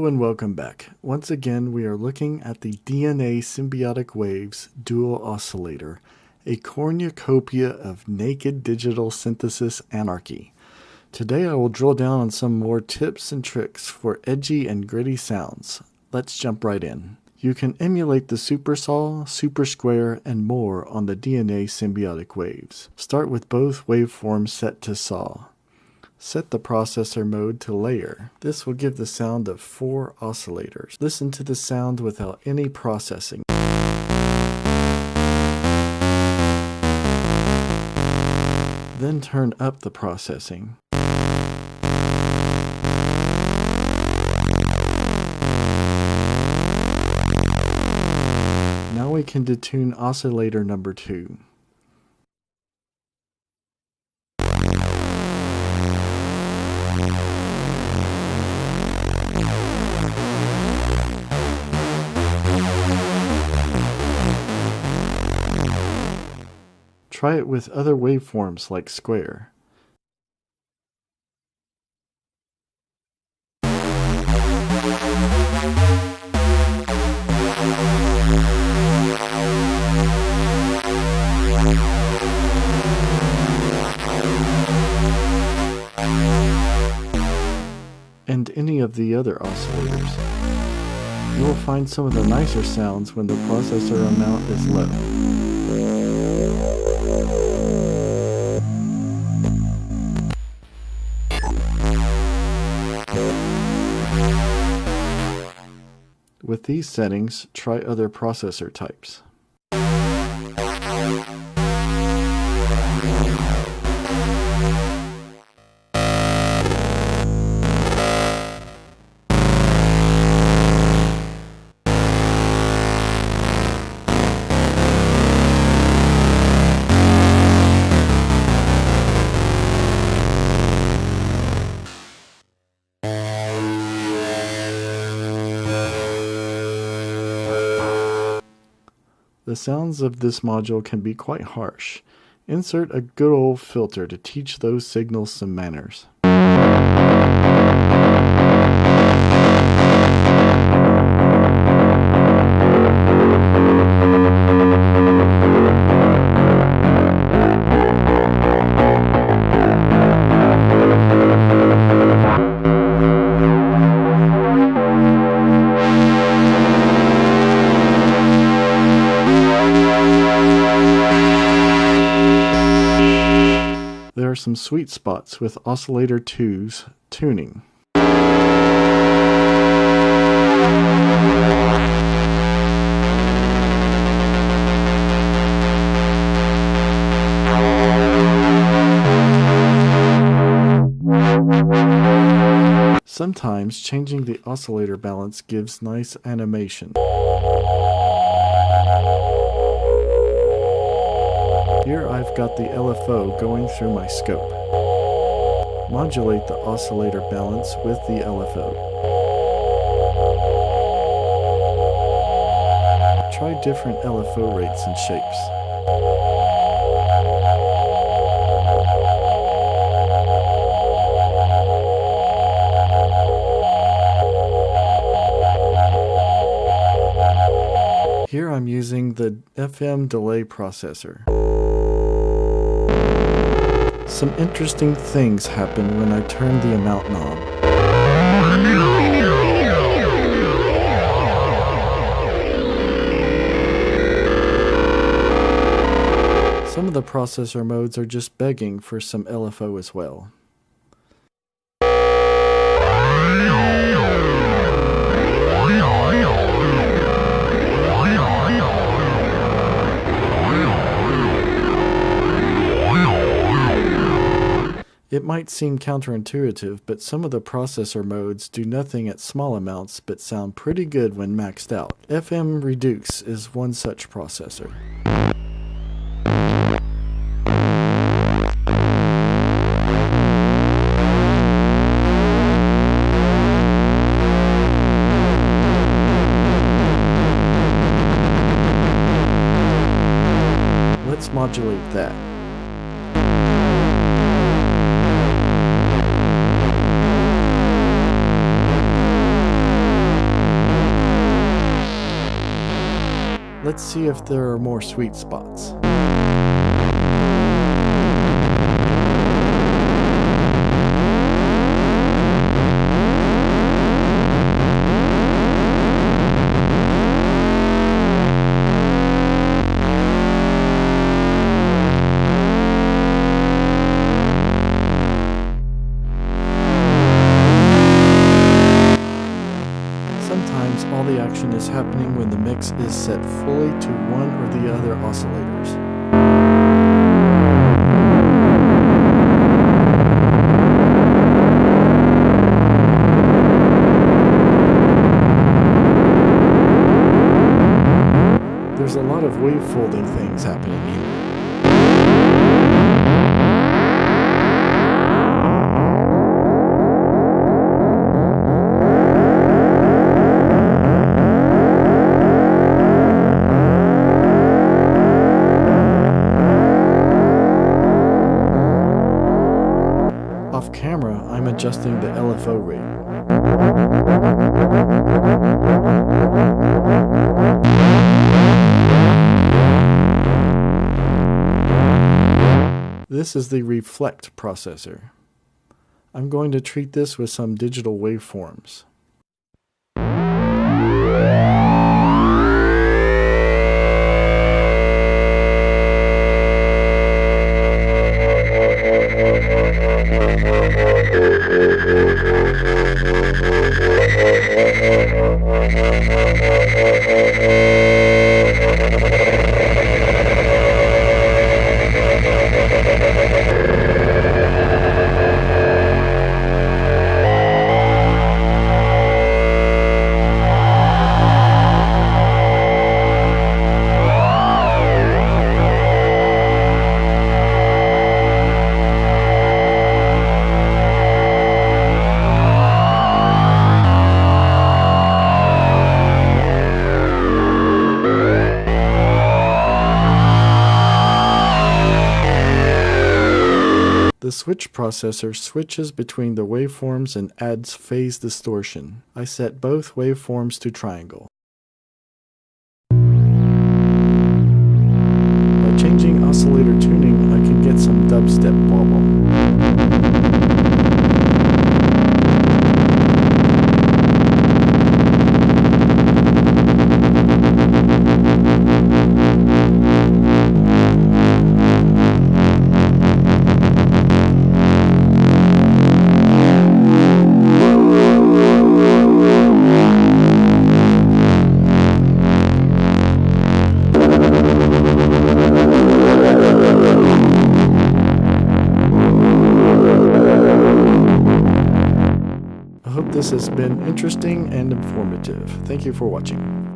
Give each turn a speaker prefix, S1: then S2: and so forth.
S1: and welcome back. Once again, we are looking at the DNA Symbiotic Waves dual oscillator, a cornucopia of naked digital synthesis anarchy. Today I will drill down on some more tips and tricks for edgy and gritty sounds. Let's jump right in. You can emulate the Supersaw, Super Square, and more on the DNA Symbiotic Waves. Start with both waveforms set to saw. Set the processor mode to layer. This will give the sound of 4 oscillators. Listen to the sound without any processing. Then turn up the processing. Now we can detune oscillator number 2. Try it with other waveforms like square. And any of the other oscillators. You will find some of the nicer sounds when the processor amount is low. With these settings, try other processor types. The sounds of this module can be quite harsh. Insert a good old filter to teach those signals some manners. There are some sweet spots with Oscillator 2's tuning. Sometimes changing the oscillator balance gives nice animation. Here I've got the LFO going through my scope. Modulate the oscillator balance with the LFO. Try different LFO rates and shapes. Here I'm using the FM delay processor. Some interesting things happen when I turn the amount knob. Some of the processor modes are just begging for some LFO as well. It might seem counterintuitive, but some of the processor modes do nothing at small amounts but sound pretty good when maxed out. FM Reduce is one such processor. Let's modulate that. Let's see if there are more sweet spots. Sometimes all the action is happening when the mix is set fully to one or the other oscillators. There's a lot of wave folding things happening here. Off camera, I'm adjusting the LFO rate. This is the reflect processor. I'm going to treat this with some digital waveforms. The switch processor switches between the waveforms and adds phase distortion. I set both waveforms to triangle. By changing oscillator tuning, I can get some dubstep wobble. I hope this has been interesting and informative. Thank you for watching.